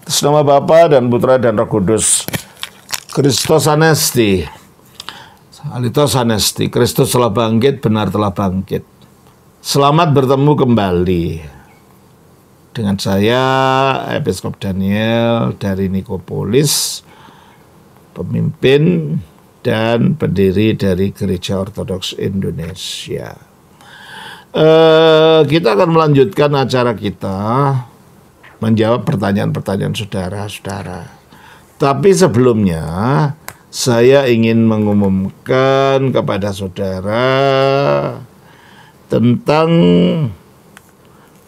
Atas nama Bapa dan Putra dan Roh Kudus. Kristus Anesti. Alitos Anesti. Kristus telah bangkit, benar telah bangkit. Selamat bertemu kembali dengan saya, Episkop Daniel dari Nikopolis, pemimpin dan pendiri dari Gereja Ortodoks Indonesia. Kita akan melanjutkan acara kita menjawab pertanyaan-pertanyaan saudara-saudara. Tapi sebelumnya saya ingin mengumumkan kepada saudara tentang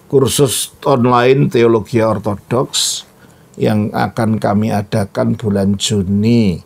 kursus online Teologi Ortodoks yang akan kami adakan bulan Juni.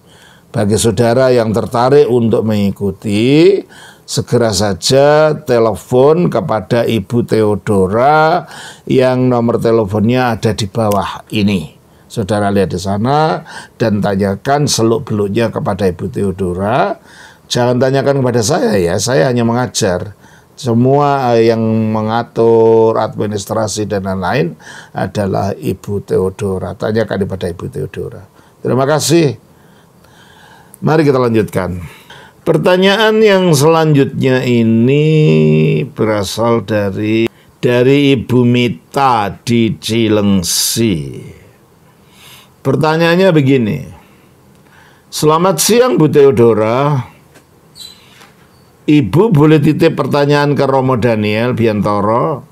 Bagi saudara yang tertarik untuk mengikuti, segera saja telepon kepada Ibu Theodora yang nomor teleponnya ada di bawah ini. Saudara lihat di sana dan tanyakan seluk-beluknya kepada Ibu Theodora. Jangan tanyakan kepada saya ya, saya hanya mengajar. Semua yang mengatur administrasi dan lain-lain adalah Ibu Theodora. Tanyakan kepada Ibu Theodora. Terima kasih. Mari kita lanjutkan. Pertanyaan yang selanjutnya ini berasal dari Ibu Mita di Cilengsi. Pertanyaannya begini. Selamat siang Bu Theodora. Ibu boleh titip pertanyaan ke Romo Daniel Biantoro,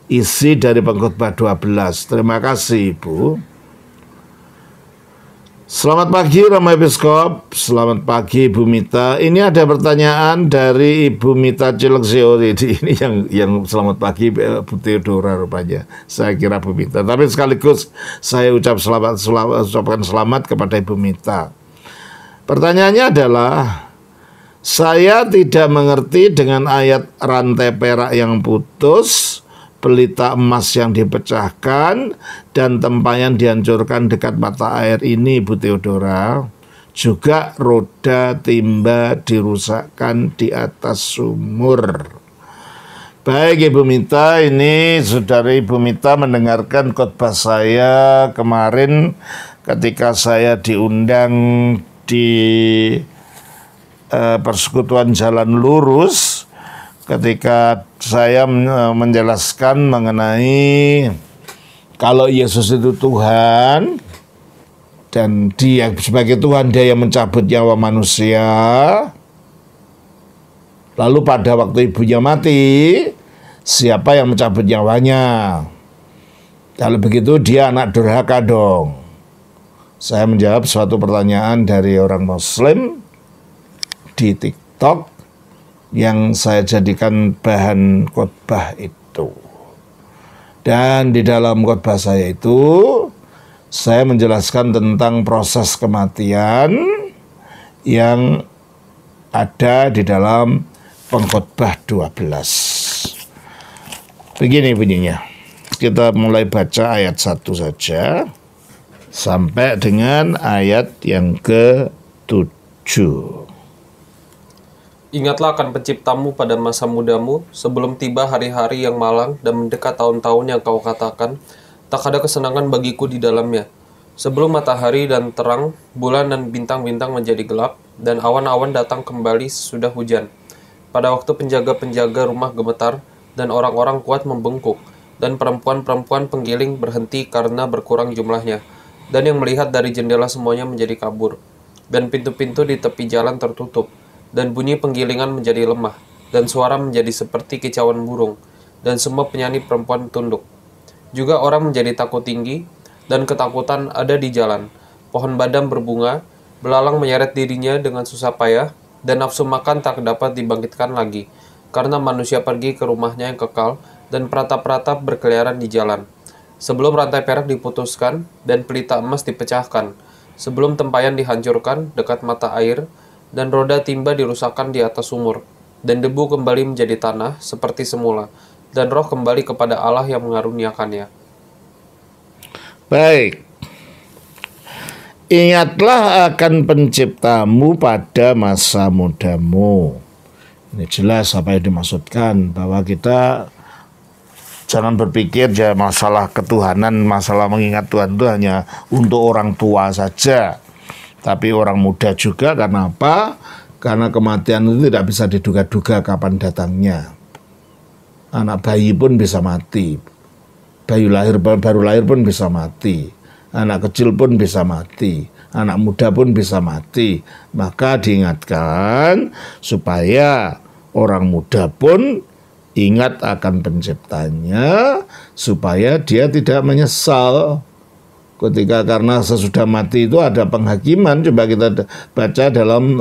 isi dari Pengkhotbah 12. Terima kasih Ibu. Selamat pagi Romo Episkop. Selamat pagi Ibu Mita. Ini ada pertanyaan dari Ibu Mita Cilengsi. Ini yang selamat pagi Bu Theodora rupanya. Saya kira Bu Mita. Tapi sekaligus saya ucapkan selamat kepada Ibu Mita. Pertanyaannya adalah, saya tidak mengerti dengan ayat rantai perak yang putus, pelita emas yang dipecahkan, dan tempayan dihancurkan dekat mata air ini, Bu Theodora. Juga roda timba dirusakkan di atas sumur. Baik Ibu Mita, ini saudara Ibu Mita mendengarkan khotbah saya kemarin ketika saya diundang di Persekutuan Jalan Lurus, ketika saya menjelaskan mengenai kalau Yesus itu Tuhan dan Dia sebagai Tuhan, Dia yang mencabut nyawa manusia. Lalu pada waktu ibunya mati, siapa yang mencabut nyawanya? Kalau begitu dia anak durhaka dong. Saya menjawab suatu pertanyaan dari orang Muslim di TikTok yang saya jadikan bahan khotbah itu. Dan di dalam khotbah saya itu, saya menjelaskan tentang proses kematian yang ada di dalam Pengkhotbah 12. Begini bunyinya. Kita mulai baca ayat 1 saja sampai dengan ayat yang ke-7. Ingatlah akan penciptamu pada masa mudamu, sebelum tiba hari-hari yang malang dan mendekat tahun-tahun yang kau katakan, tak ada kesenangan bagiku di dalamnya. Sebelum matahari dan terang, bulan dan bintang-bintang menjadi gelap, dan awan-awan datang kembali sesudah hujan. Pada waktu penjaga-penjaga rumah gemetar, dan orang-orang kuat membengkuk, dan perempuan-perempuan penggiling berhenti karena berkurang jumlahnya, dan yang melihat dari jendela semuanya menjadi kabur, dan pintu-pintu di tepi jalan tertutup, dan bunyi penggilingan menjadi lemah, dan suara menjadi seperti kicauan burung, dan semua penyanyi perempuan tunduk. Juga orang menjadi takut tinggi, dan ketakutan ada di jalan. Pohon badam berbunga, belalang menyeret dirinya dengan susah payah, dan nafsu makan tak dapat dibangkitkan lagi, karena manusia pergi ke rumahnya yang kekal, dan peratap-peratap berkeliaran di jalan. Sebelum rantai perak diputuskan, dan pelita emas dipecahkan, sebelum tempayan dihancurkan dekat mata air, dan roda timba dirusakkan di atas sumur, dan debu kembali menjadi tanah seperti semula, dan roh kembali kepada Allah yang mengaruniakannya. Baik. Ingatlah akan penciptamu pada masa mudamu. Ini jelas apa yang dimaksudkan, bahwa kita Jangan berpikir ya masalah ketuhanan, masalah mengingat Tuhan itu hanya untuk orang tua saja. Tapi orang muda juga, karena apa? Karena kematian itu tidak bisa diduga-duga kapan datangnya. Anak bayi pun bisa mati. Bayi baru lahir pun bisa mati. Anak kecil pun bisa mati. Anak muda pun bisa mati. Maka diingatkan supaya orang muda pun ingat akan penciptanya, supaya dia tidak menyesal ketika, karena sesudah mati itu ada penghakiman. Coba kita baca dalam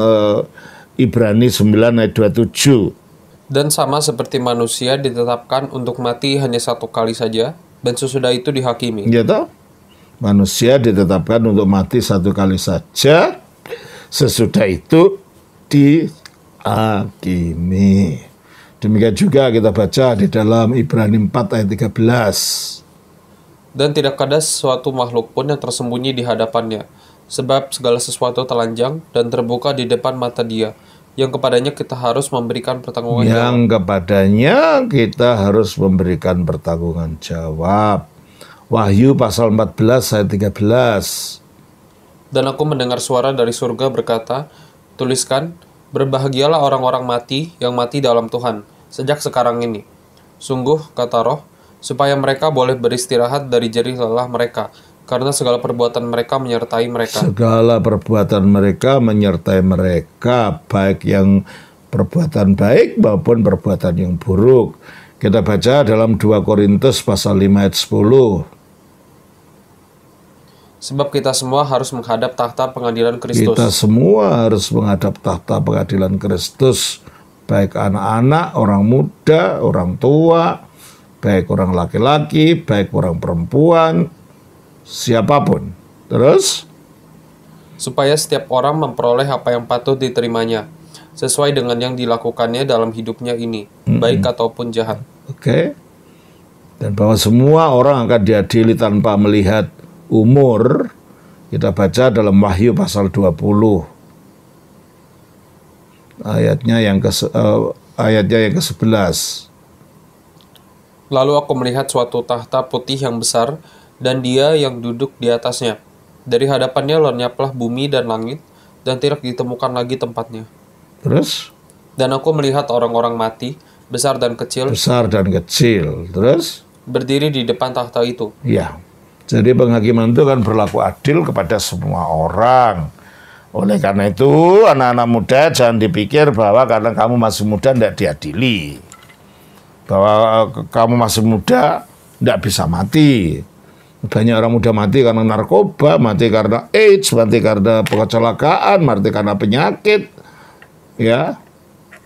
Ibrani 9 ayat 27. Dan sama seperti manusia ditetapkan untuk mati hanya satu kali saja, dan sesudah itu dihakimi. Ya toh? Manusia ditetapkan untuk mati satu kali saja, sesudah itu dihakimi. Demikian juga kita baca di dalam Ibrani 4 ayat 13. Dan tidak ada suatu makhluk pun yang tersembunyi di hadapannya, sebab segala sesuatu telanjang dan terbuka di depan mata Dia, yang kepadanya kita harus memberikan pertanggungan jawab. Yang kepadanya kita harus memberikan pertanggungan jawab. Wahyu pasal 14 ayat 13. Dan aku mendengar suara dari surga berkata, tuliskan, berbahagialah orang-orang mati yang mati dalam Tuhan, sejak sekarang ini. Sungguh, kata Roh, supaya mereka boleh beristirahat dari jerih lelah mereka, karena segala perbuatan mereka menyertai mereka. Segala perbuatan mereka menyertai mereka, baik yang perbuatan baik maupun perbuatan yang buruk. Kita baca dalam 2 Korintus pasal 5 ayat 10. Sebab kita semua harus menghadap tahta pengadilan Kristus. Kita semua harus menghadap tahta pengadilan Kristus, baik anak-anak, orang muda, orang tua, baik orang laki-laki, baik orang perempuan, siapapun. Terus? Supaya setiap orang memperoleh apa yang patut diterimanya, sesuai dengan yang dilakukannya dalam hidupnya ini, baik ataupun jahat. Oke. Dan bahwa semua orang akan diadili tanpa melihat umur. Kita baca dalam Wahyu pasal 20. Ayatnya yang ke-11. Lalu aku melihat suatu tahta putih yang besar, dan Dia yang duduk di atasnya. Dari hadapannya lenyaplah bumi dan langit, dan tidak ditemukan lagi tempatnya. Terus? Dan aku melihat orang-orang mati, besar dan kecil. Besar dan kecil. Terus? Berdiri di depan tahta itu. Ya. Jadi penghakiman itu kan berlaku adil kepada semua orang. Oleh karena itu, anak-anak muda jangan dipikir bahwa karena kamu masih muda tidak diadili. Bahwa kamu masih muda tidak bisa mati. Banyak orang muda mati karena narkoba, mati karena AIDS, mati karena kecelakaan, mati karena penyakit, ya,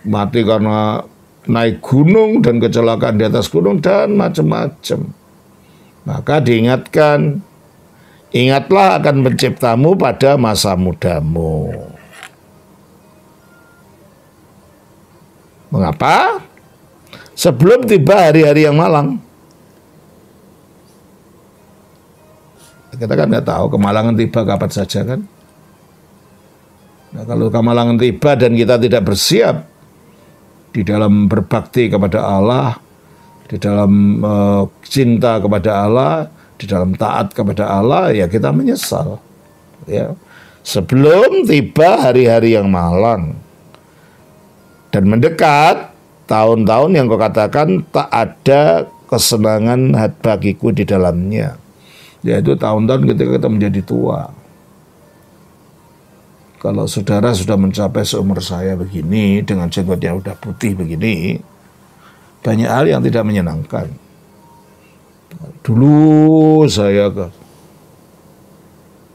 mati karena naik gunung dan kecelakaan di atas gunung dan macam-macam. Maka diingatkan, ingatlah akan penciptamu pada masa mudamu. Mengapa? Sebelum tiba hari-hari yang malang. Kita kan nggak tahu kemalangan tiba kapan saja kan. Nah, kalau kemalangan tiba dan kita tidak bersiap di dalam berbakti kepada Allah, di dalam cinta kepada Allah, di dalam taat kepada Allah, ya kita menyesal. Ya. Sebelum tiba hari-hari yang malang dan mendekat tahun-tahun yang kau katakan tak ada kesenangan bagiku di dalamnya. Yaitu tahun-tahun ketika kita menjadi tua. Kalau saudara sudah mencapai seumur saya begini, dengan jenggot yang udah putih begini, banyak hal yang tidak menyenangkan. Dulu saya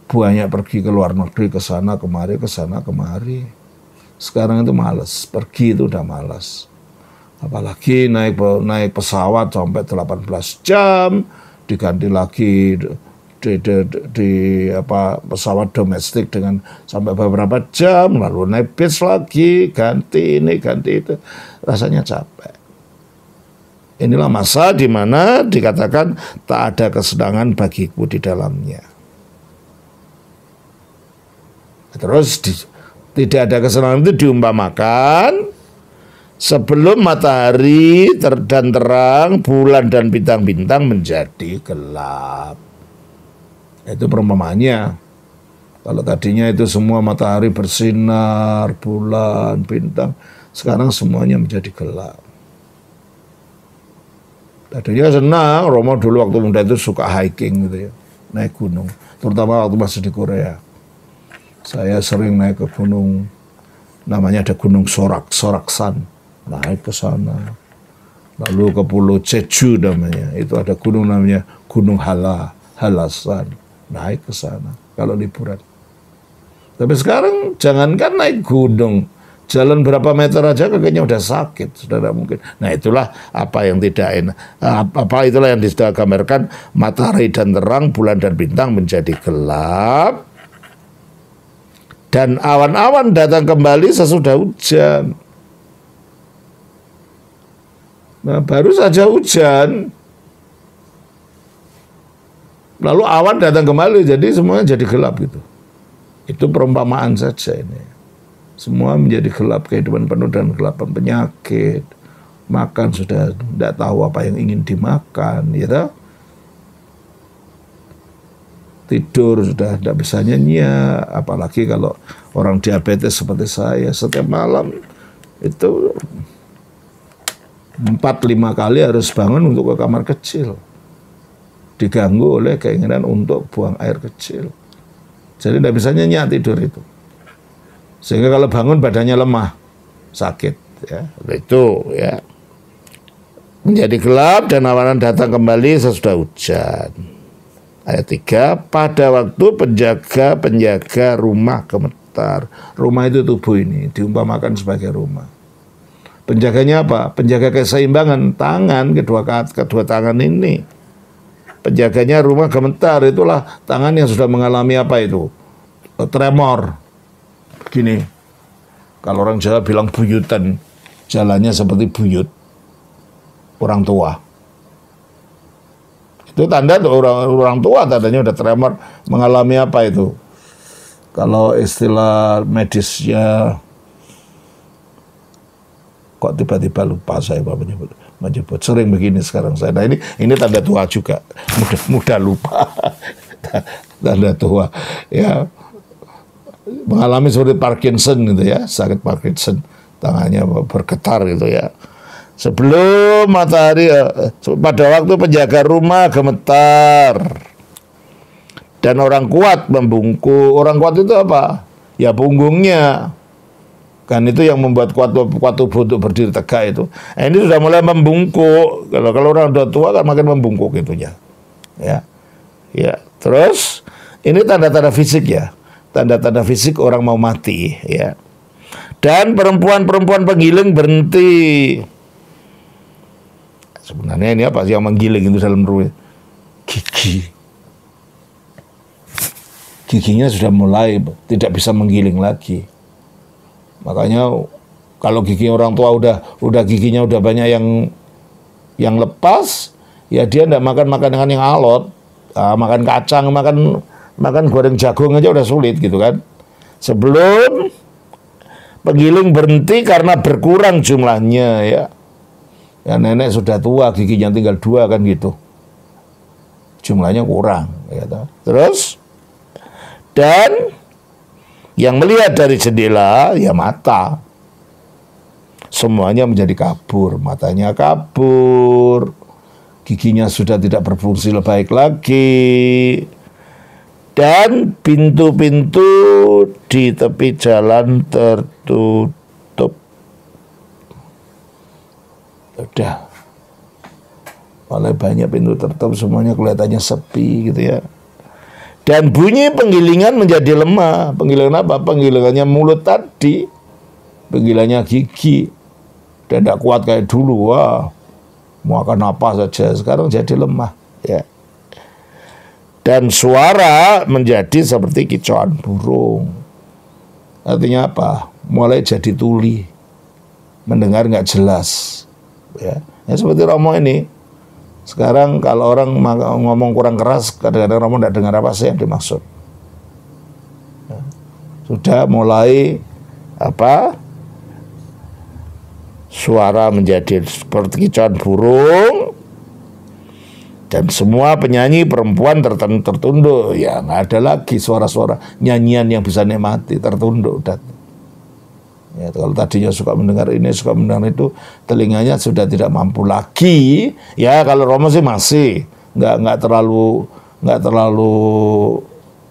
banyak pergi ke luar negeri, ke sana kemari, ke sana kemari. Sekarang itu malas, pergi itu udah malas. Apalagi naik pesawat sampai 18 jam, diganti lagi di pesawat domestik dengan sampai beberapa jam, lalu naik bis lagi, ganti ini, ganti itu. Rasanya capek. Inilah masa di mana dikatakan tak ada kesenangan bagiku di dalamnya. Terus tidak ada kesenangan itu diumpamakan sebelum matahari dan terang, bulan dan bintang-bintang menjadi gelap. Itu perumpamaannya. Kalau tadinya itu semua matahari bersinar, bulan, bintang, sekarang semuanya menjadi gelap. Tadinya senang, Romo dulu waktu muda itu suka hiking gitu ya, naik gunung, terutama waktu masih di Korea. Saya sering naik ke gunung, namanya ada Gunung Soraksan, naik ke sana. Lalu ke Pulau Jeju namanya, itu ada gunung namanya Gunung Halasan, naik ke sana kalau liburan. Tapi sekarang jangankan naik gunung, jalan berapa meter aja kakinya udah sakit, sudah tidak mungkin. Nah itulah apa yang tidak enak, itulah yang digambarkan matahari dan terang, bulan dan bintang menjadi gelap. Dan awan-awan datang kembali sesudah hujan. Nah, baru saja hujan, lalu awan datang kembali, jadi semuanya jadi gelap gitu. Itu perumpamaan saja ini. Semua menjadi gelap, kehidupan penuh dengan kegelapan, penyakit, makan sudah tidak tahu apa yang ingin dimakan, ya toh? Tidur sudah tidak bisa nyenyak, apalagi kalau orang diabetes seperti saya, setiap malam itu 4-5 kali harus bangun untuk ke kamar kecil, diganggu oleh keinginan untuk buang air kecil, jadi tidak bisa nyenyak tidur itu, sehingga kalau bangun badannya lemah, sakit, ya itu ya. Menjadi gelap dan awan datang kembali sesudah hujan. Ayat 3, pada waktu penjaga rumah gemetar. Rumah itu tubuh ini, diumpamakan sebagai rumah. Penjaganya apa? Penjaga keseimbangan tangan, kedua tangan ini. Penjaganya rumah gemetar, itulah tangan yang sudah mengalami apa itu? Tremor. Begini, kalau orang Jawa bilang buyutan, jalannya seperti buyut orang tua. Itu tanda orang tua, tandanya udah tremor, mengalami apa itu? Kalau istilah medisnya, kok tiba-tiba lupa saya menyebut. Sering begini sekarang saya. Nah ini tanda tua juga, mudah lupa. Tanda tua, ya. Mengalami seperti Parkinson gitu ya, sakit Parkinson, tangannya bergetar gitu ya. Sebelum matahari, pada waktu penjaga rumah gemetar dan orang kuat membungkuk. Orang kuat itu apa? Ya punggungnya. Kan itu yang membuat kuat tubuh untuk berdiri tegak itu. Ini sudah mulai membungkuk. Kalau orang udah tua kan makin membungkuk itunya. Ya. Ya. Terus ini tanda-tanda fisik ya. Tanda-tanda fisik orang mau mati ya. Dan perempuan penggiling berhenti. Sebenarnya ini apa sih yang menggiling itu dalam rumah? Giginya sudah mulai tidak bisa menggiling lagi. Makanya kalau gigi orang tua udah giginya udah banyak yang lepas, ya dia tidak makan makanan yang alot, makan kacang, makan goreng jagung aja udah sulit gitu kan. Sebelum penggiling berhenti karena berkurang jumlahnya ya. Ya nenek sudah tua, giginya tinggal 2 kan gitu. Jumlahnya kurang. Ya, terus, dan yang melihat dari jendela, ya mata. Semuanya menjadi kabur. Matanya kabur. Giginya sudah tidak berfungsi baik lagi. Dan pintu-pintu di tepi jalan tertutup. Udah, oleh banyak pintu tertutup, semuanya kelihatannya sepi gitu ya. Dan bunyi penggilingan menjadi lemah. Penggilingan apa? Penggilingannya mulut tadi, penggilingannya gigi, dan tidak kuat kayak dulu. Wah, mau akan apa saja, sekarang jadi lemah ya. Dan suara menjadi seperti kicauan burung. Artinya apa? Mulai jadi tuli, mendengar nggak jelas. Ya seperti Romo ini. Sekarang kalau orang ngomong kurang keras, kadang-kadang Romo tidak dengar apa sih yang dimaksud. Ya. Sudah mulai suara menjadi seperti kicauan burung, dan semua penyanyi perempuan tertunduk. Ya nggak ada lagi suara-suara nyanyian yang bisa nikmati, tertunduk. Dan ya, kalau tadinya suka mendengar ini, suka mendengar itu, telinganya sudah tidak mampu lagi. Ya kalau Romo sih masih nggak terlalu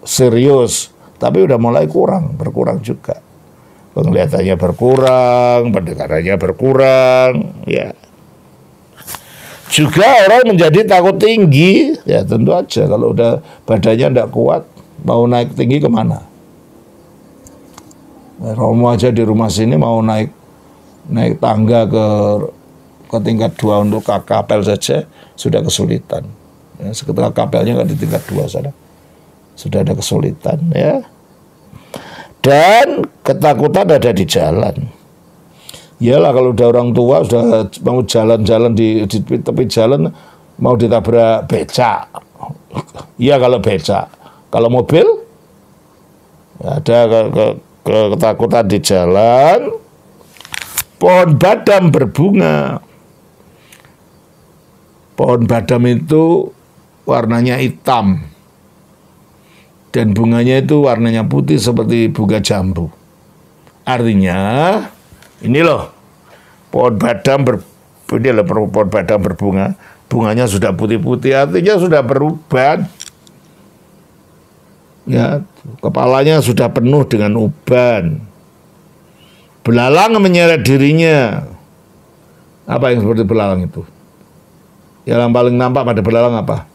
serius, tapi udah mulai berkurang juga. Penglihatannya berkurang, pendengarannya berkurang, ya. Juga orang menjadi takut tinggi, ya tentu aja kalau udah badannya tidak kuat, mau naik tinggi kemana? Romo aja di rumah sini mau naik tangga ke tingkat 2 untuk ke kapel saja sudah kesulitan. Ya, seketika kapelnya kan di tingkat 2 sana, sudah ada kesulitan, ya. Dan ketakutan ada di jalan. Iyalah kalau udah orang tua sudah mau jalan-jalan di tepi jalan mau ditabrak becak. Iya kalau becak. Kalau mobil ada ketakutan di jalan. Pohon badam berbunga. Pohon badam itu warnanya hitam. Dan bunganya itu warnanya putih seperti bunga jambu. Artinya, ini loh, pohon badam berbunga, bunganya sudah putih-putih, artinya sudah berubah. Ya, kepalanya sudah penuh dengan uban. Belalang menyeret dirinya. Apa yang seperti belalang itu? Yang paling nampak pada belalang apa?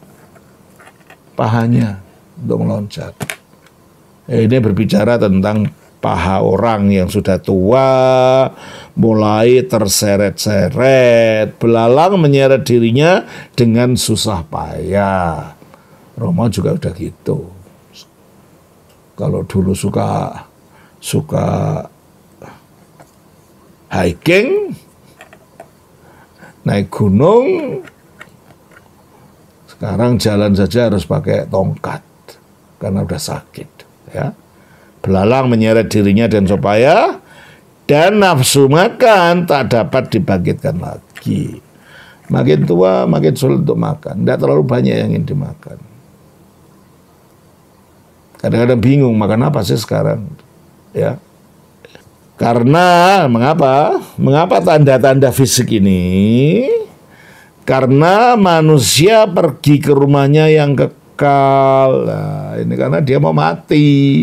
Pahanya untuk meloncat. Ini berbicara tentang paha orang yang sudah tua, mulai terseret-seret. Belalang menyeret dirinya dengan susah payah. Romo juga udah gitu. Kalau dulu suka hiking, naik gunung, sekarang jalan saja harus pakai tongkat karena udah sakit, ya. Belalang menyeret dirinya dan supaya dan nafsu makan tak dapat dibangkitkan lagi. Makin tua makin sulit untuk makan, tidak terlalu banyak yang ingin dimakan. Kadang-kadang bingung makan apa sih sekarang, ya. Karena mengapa tanda-tanda fisik ini? Karena manusia pergi ke rumahnya yang kekal. Nah, ini karena dia mau mati.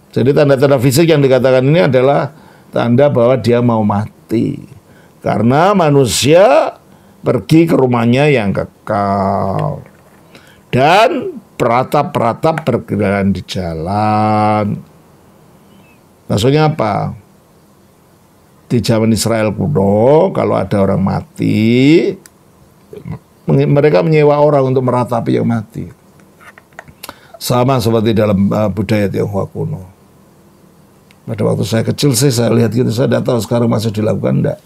Jadi tanda-tanda fisik yang dikatakan ini adalah tanda bahwa dia mau mati. Karena manusia pergi ke rumahnya yang kekal. Dan peratap-peratap berkeliaran di jalan. Maksudnya apa? Di zaman Israel kuno, kalau ada orang mati, mereka menyewa orang untuk meratapi yang mati. Sama seperti dalam budaya Tionghoa kuno. Pada waktu saya kecil sih saya lihat gitu, saya tidak tahu sekarang masih dilakukan enggak.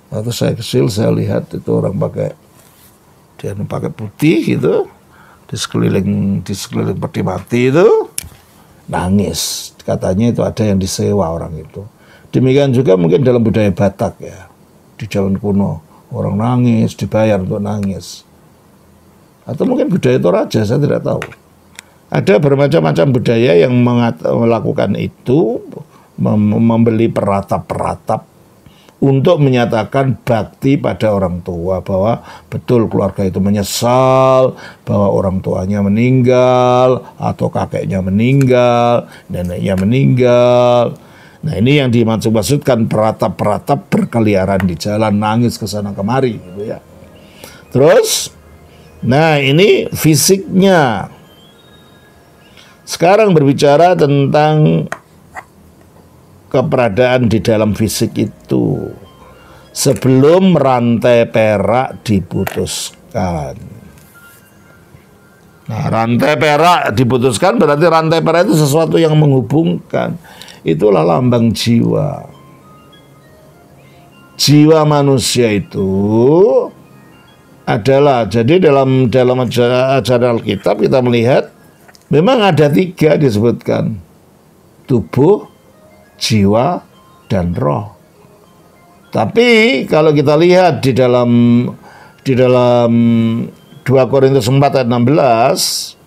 Waktu saya kecil saya lihat itu orang pakai putih gitu, di sekeliling peti mati itu nangis. Katanya itu ada yang disewa orang itu. Demikian juga mungkin dalam budaya Batak ya. Di zaman kuno orang nangis dibayar untuk nangis. Atau mungkin budaya Toraja, saya tidak tahu. Ada bermacam-macam budaya yang melakukan itu, membeli peratap-peratap untuk menyatakan bakti pada orang tua, bahwa betul keluarga itu menyesal bahwa orang tuanya meninggal atau kakeknya meninggal, neneknya meninggal. Nah, ini yang dimaksudkan peratap-peratap berkeliaran di jalan, nangis ke sana kemari gitu ya. Terus nah, ini fisiknya. Sekarang berbicara tentang keberadaan di dalam fisik itu sebelum rantai perak diputuskan. Nah, rantai perak diputuskan berarti rantai perak itu sesuatu yang menghubungkan. Itulah lambang jiwa. Jiwa manusia itu adalah, jadi dalam ajaran Alkitab kita melihat memang ada 3 disebutkan: tubuh, jiwa, dan roh. Tapi kalau kita lihat di dalam 2 Korintus 4 ayat 16,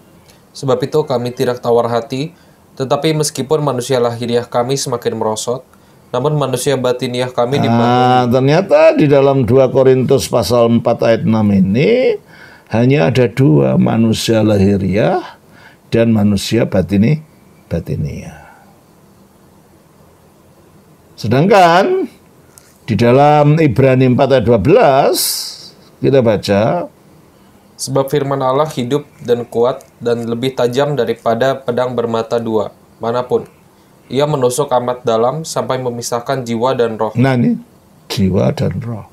Sebab itu kami tidak tawar hati, tetapi meskipun manusia lahiriah kami semakin merosot, namun manusia batiniah kami nah, ternyata di dalam 2 Korintus pasal 4 ayat 6 ini hanya ada 2, manusia lahiriah dan manusia batiniah. Sedangkan di dalam Ibrani 4 ayat 12 kita baca, Sebab firman Allah hidup dan kuat dan lebih tajam daripada pedang bermata 2 manapun. Ia menusuk amat dalam sampai memisahkan jiwa dan roh. Nah ini jiwa dan roh.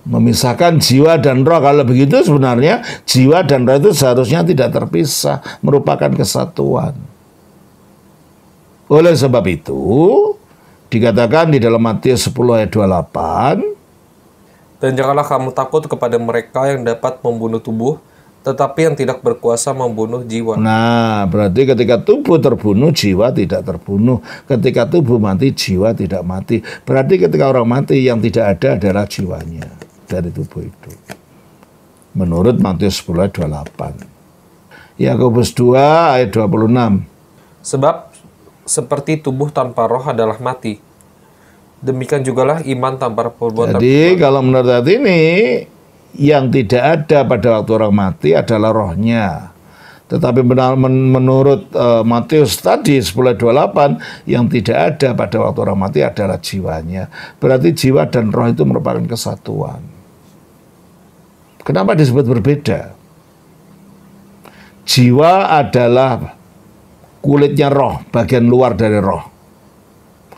Memisahkan jiwa dan roh. Kalau begitu sebenarnya jiwa dan roh itu seharusnya tidak terpisah, merupakan kesatuan. Oleh sebab itu dikatakan di dalam Matius 10 ayat 28, Dan janganlah kamu takut kepada mereka yang dapat membunuh tubuh, tetapi yang tidak berkuasa membunuh jiwa. nah, berarti ketika tubuh terbunuh, jiwa tidak terbunuh. Ketika tubuh mati, jiwa tidak mati. Berarti ketika orang mati, yang tidak ada adalah jiwanya dari tubuh itu. Menurut Matius 10 ayat 28. Yakobus 2 ayat 26. Sebab seperti tubuh tanpa roh adalah mati, demikian jugalah iman tanpa perbuatan. Jadi kalau menurut ayat ini, yang tidak ada pada waktu orang mati adalah rohnya. Tetapi menurut Matius tadi 10:28, yang tidak ada pada waktu orang mati adalah jiwanya. Berarti jiwa dan roh itu merupakan kesatuan. Kenapa disebut berbeda? Jiwa adalah kulitnya roh, bagian luar dari roh.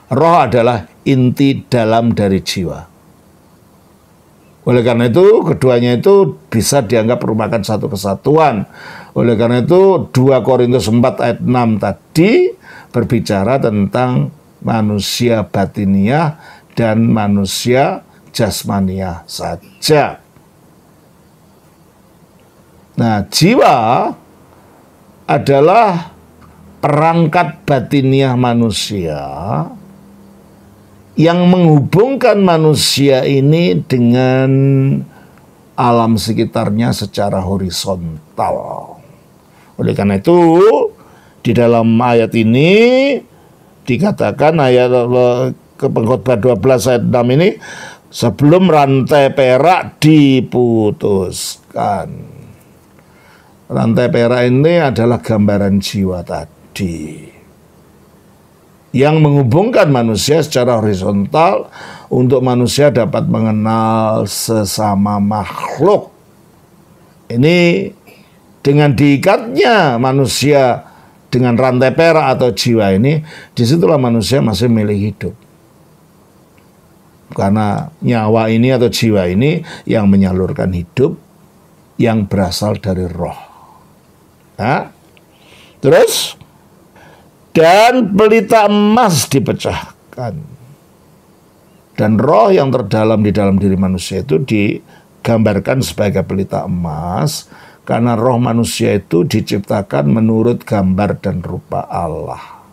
Roh adalah inti dalam dari jiwa. Oleh karena itu, keduanya itu bisa dianggap merupakan satu kesatuan. Oleh karena itu, 2 Korintus 4 ayat 6 tadi berbicara tentang manusia batiniah dan manusia jasmaniah saja. Nah, jiwa adalah perangkat batiniah manusia yang menghubungkan manusia ini dengan alam sekitarnya secara horizontal. Oleh karena itu, di dalam ayat ini dikatakan, ayat Pengkhotbah 12 ayat 6 ini, sebelum rantai perak diputuskan. Rantai perak ini adalah gambaran jiwa tadi, yang menghubungkan manusia secara horizontal untuk manusia dapat mengenal sesama makhluk. Ini dengan diikatnya manusia dengan rantai perak atau jiwa ini, disitulah manusia masih milih hidup. Karena nyawa ini atau jiwa ini yang menyalurkan hidup yang berasal dari roh. Nah, terus, dan pelita emas dipecahkan. Dan roh yang terdalam di dalam diri manusia itu digambarkan sebagai pelita emas, karena roh manusia itu diciptakan menurut gambar dan rupa Allah.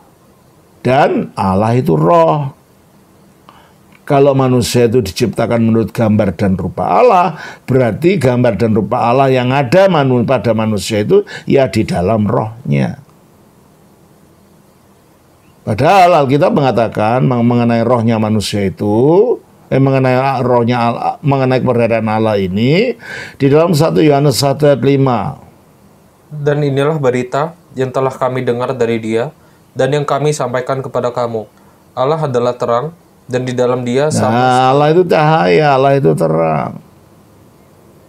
Dan Allah itu roh. Kalau manusia itu diciptakan menurut gambar dan rupa Allah, berarti gambar dan rupa Allah yang ada pada manusia itu ya di dalam rohnya. Padahal Alkitab mengatakan mengenai rohnya manusia itu, mengenai keberadaan Allah ini di dalam 1 Yohanes 1 ayat 5. Dan inilah berita yang telah kami dengar dari Dia dan yang kami sampaikan kepada kamu. Allah adalah terang, dan di dalam Dia Allah itu cahaya, Allah itu terang.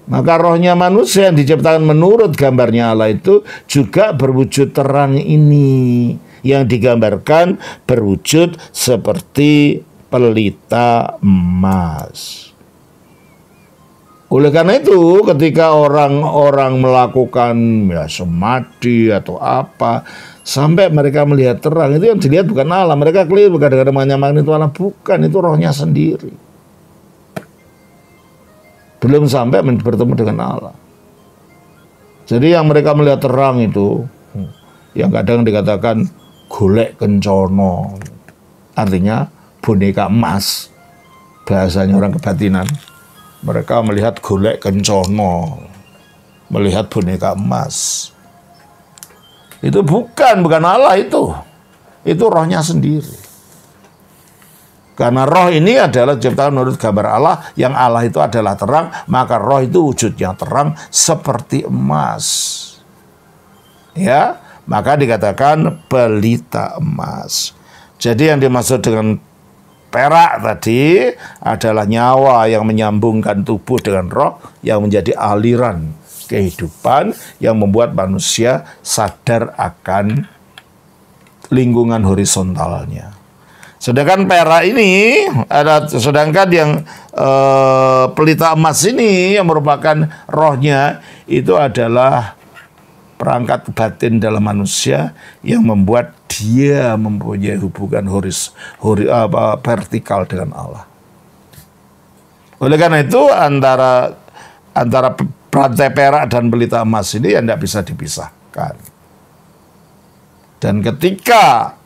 Maka rohnya manusia yang diciptakan menurut gambarnya Allah itu juga berwujud terang ini, yang digambarkan berwujud seperti pelita emas. Oleh karena itu, ketika orang-orang melakukan semadi atau apa, sampai mereka melihat terang, itu yang dilihat bukan Allah. Mereka keliru kadang-kadang menyamakan itu Allah. Bukan, itu rohnya sendiri. Belum sampai bertemu dengan Allah. Jadi yang mereka melihat terang itu, yang kadang dikatakan golek kencono, artinya boneka emas. bahasanya orang kebatinan. Mereka melihat golek kencono, melihat boneka emas. Itu bukan Allah itu rohnya sendiri. Karena roh ini adalah ciptaan menurut gambar Allah, yang Allah itu adalah terang, maka roh itu wujudnya terang seperti emas. Ya, maka dikatakan pelita emas. Jadi yang dimaksud dengan perak tadi adalah nyawa yang menyambungkan tubuh dengan roh, yang menjadi aliran kehidupan yang membuat manusia sadar akan lingkungan horizontalnya. Sedangkan perak ini sedangkan yang pelita emas ini yang merupakan rohnya itu adalah perangkat batin dalam manusia yang membuat dia mempunyai hubungan vertikal dengan Allah. Oleh karena itu antara rantai perak dan pelita emas ini yang tidak bisa dipisahkan. Dan ketika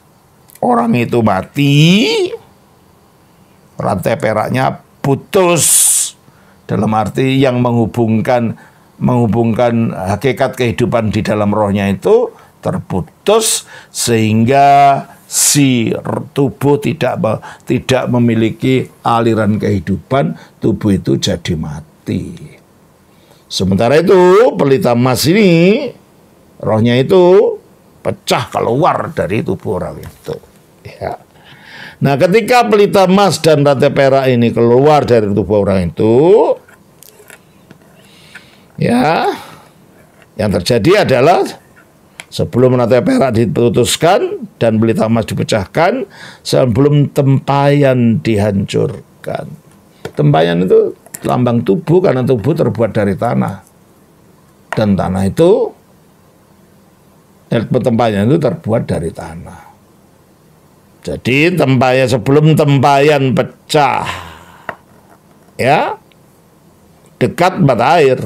orang itu mati, rantai peraknya putus, dalam arti yang menghubungkan hakikat kehidupan di dalam rohnya itu terputus, sehingga si tubuh tidak memiliki aliran kehidupan, tubuh itu jadi mati. Sementara itu pelita emas ini rohnya itu pecah keluar dari tubuh orang itu. Ya. Nah, ketika pelita emas dan rantai perak ini keluar dari tubuh orang itu, ya, yang terjadi adalah sebelum rantai perak diputuskan dan pelita emas dipecahkan, sebelum tempayan dihancurkan. Tempayan itu lambang tubuh, karena tubuh terbuat dari tanah. Dan tanah itu, tempayan itu terbuat dari tanah. Jadi sebelum tempayan pecah, ya, dekat mata air.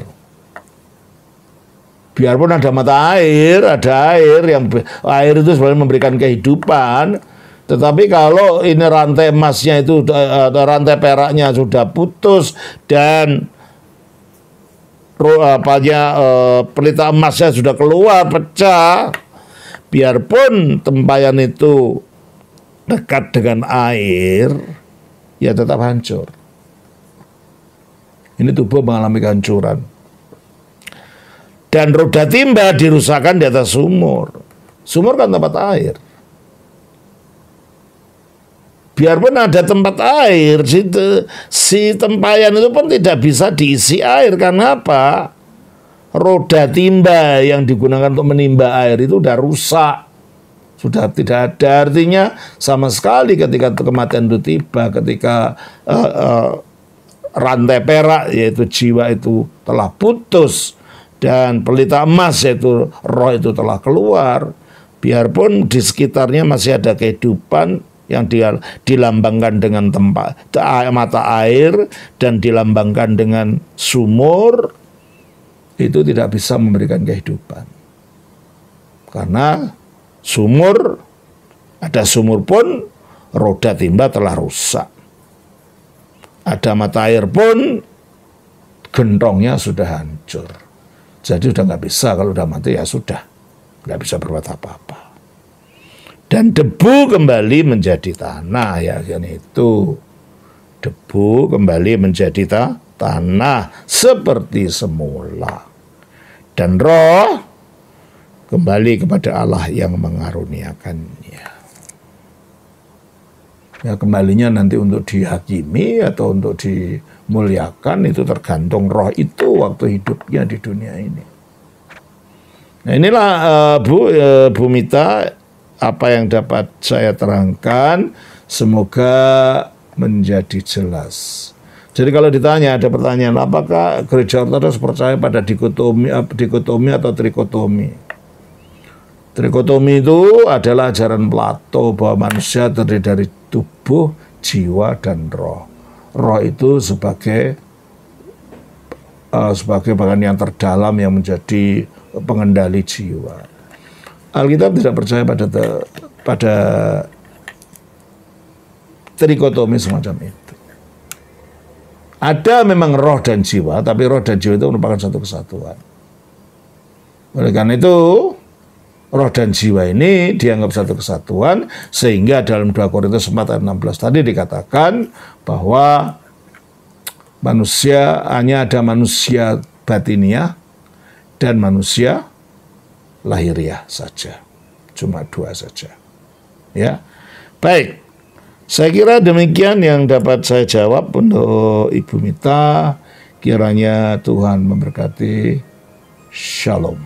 Biarpun ada mata air, ada air itu sebenarnya memberikan kehidupan, tetapi kalau ini rantai emasnya itu, rantai peraknya sudah putus dan pelita emasnya sudah keluar, pecah, biarpun tempayan itu dekat dengan air, ya tetap hancur. Ini tubuh mengalami kehancuran. Dan roda timba dirusakkan di atas sumur. Sumur kan tempat air. Biarpun ada tempat air, si tempayan itu pun tidak bisa diisi air. Karena apa? Roda timba yang digunakan untuk menimba air itu sudah rusak. Sudah tidak ada artinya sama sekali ketika kematian itu tiba, ketika rantai perak yaitu jiwa itu telah putus dan pelita emas yaitu roh itu telah keluar. Biarpun di sekitarnya masih ada kehidupan yang dilambangkan dengan mata air dan dilambangkan dengan sumur, itu tidak bisa memberikan kehidupan. Karena ada sumur pun roda timba telah rusak. Ada mata air pun gentongnya sudah hancur. Jadi sudah nggak bisa, kalau udah mati ya sudah, nggak bisa berbuat apa-apa. Dan debu kembali menjadi tanah, ya kan itu. Debu kembali menjadi tanah seperti semula. Dan roh kembali kepada Allah yang mengaruniakannya. Ya, kembalinya nanti untuk dihakimi atau untuk dimuliakan itu tergantung roh itu waktu hidupnya di dunia ini. Nah, inilah Bu Mita, apa yang dapat saya terangkan, semoga menjadi jelas. Jadi kalau ditanya, ada pertanyaan, apakah gereja Ortodoks percaya pada dikotomi atau trikotomi? Trikotomi itu adalah ajaran Plato bahwa manusia terdiri dari tubuh, jiwa, dan roh. Roh itu sebagai bagian yang terdalam yang menjadi pengendali jiwa. Alkitab tidak percaya pada trikotomi semacam itu. Ada memang roh dan jiwa, tapi roh dan jiwa itu merupakan satu kesatuan. Oleh karena itu, roh dan jiwa ini dianggap satu kesatuan, sehingga dalam 2 Korintus 4 ayat 16 tadi dikatakan bahwa manusia hanya ada manusia batiniah dan manusia lahiriah saja. Cuma 2 saja. Ya. Baik. Saya kira demikian yang dapat saya jawab untuk Ibu Mita. Kiranya Tuhan memberkati. Shalom.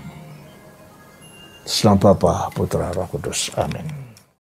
Selamat Bapa, Putra, Roh Kudus. Amin.